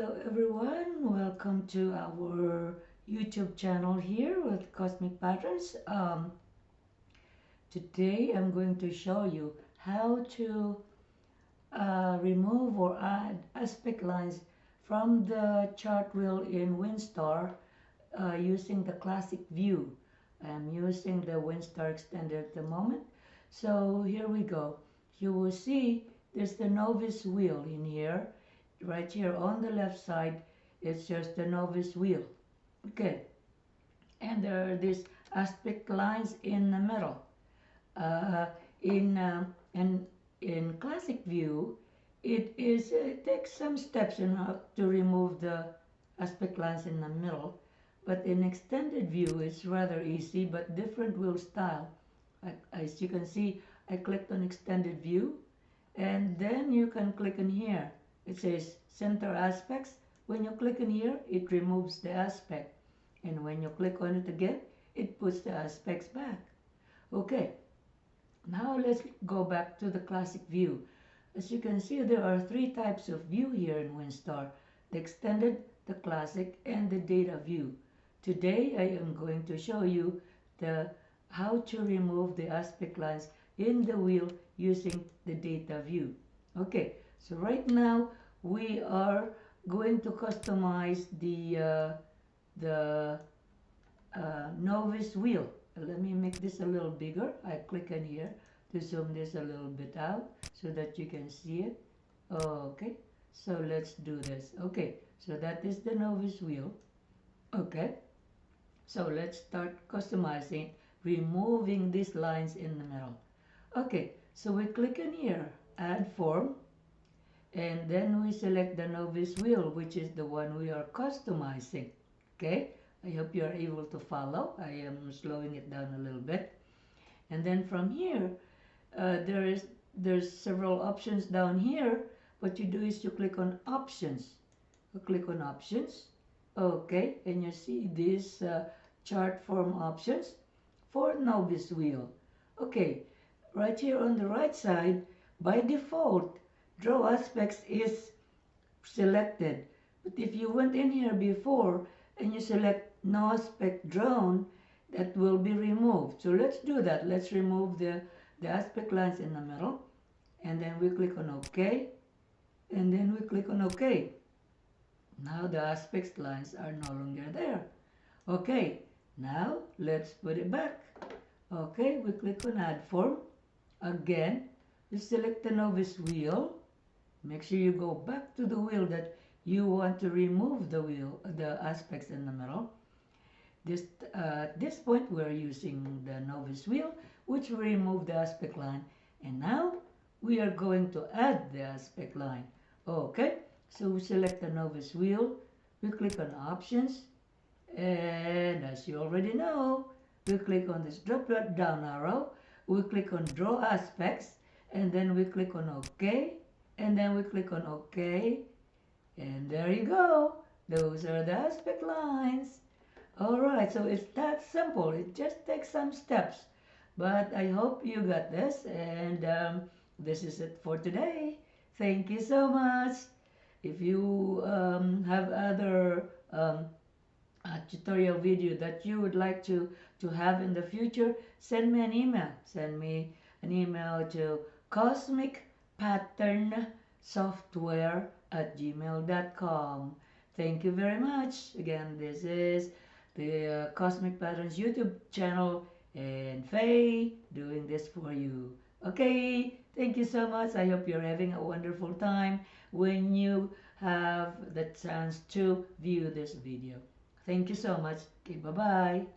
Hello everyone, welcome to our YouTube channel here with Cosmic Patterns. Today I'm going to show you how to remove or add aspect lines from the chart wheel in WinStar using the classic view. I'm using the WinStar Extended at the moment. So here we go. You will see there's the novice wheel in here. Right here on the left side, it's just the novice wheel. Okay, and there are these aspect lines in the middle. Uh, in and in classic view, it takes some steps to remove the aspect lines in the middle. But in extended view, it's rather easy, but different wheel style. As you can see, I clicked on extended view, and then you can click in here. It says center aspects. When you click in here, it removes the aspect, and when you click on it again, it puts the aspects back. Okay, now let's go back to the classic view. As you can see, there are three types of view here in WinStar: the extended, the classic, and the data view. Today I am going to show you how to remove the aspect lines in the wheel using the data view. Okay, so right now we are going to customize the novice wheel. Let me make this a little bigger. I click on here to zoom this a little bit out so that you can see it. Okay, so let's do this. Okay, so that is the novice wheel. Okay, so let's start customizing, removing these lines in the middle. Okay, so we click in here, add form, and then we select the novice wheel, which is the one we are customizing. Okay, I hope you are able to follow. I am slowing it down a little bit. And then from here, there's several options down here. What you do is you click on options. You click on options. Okay, and you see these chart form options for novice wheel. Okay, right here on the right side, by default, draw aspects is selected. But if you went in here before and you select no aspect drawn, that will be removed. So let's do that. Let's remove the aspect lines in the middle. And then we click on OK. And then we click on OK. Now the aspect lines are no longer there. Okay, now let's put it back. Okay, we click on add form. Again, you select the novice wheel. Make sure you go back to the wheel that you want to remove the aspects in the middle. At this point, we're using the novice wheel, which will remove the aspect line. And now we are going to add the aspect line. Okay, so we select the novice wheel. We click on options. And as you already know, we click on this drop down arrow. We click on draw aspects. And then we click on OK. And then we click on OK. And there you go. Those are the aspect lines. Alright, so it's that simple. It just takes some steps. But I hope you got this. And this is it for today. Thank you so much. If you have other tutorial video that you would like to have in the future, send me an email. Send me an email to cosmicpatternsoftware@gmail.com. Thank you very much. Again, this is the Cosmic Patterns YouTube channel, and Faye doing this for you. Okay, thank you so much. I hope you're having a wonderful time when you have the chance to view this video. Thank you so much. Okay, bye-bye.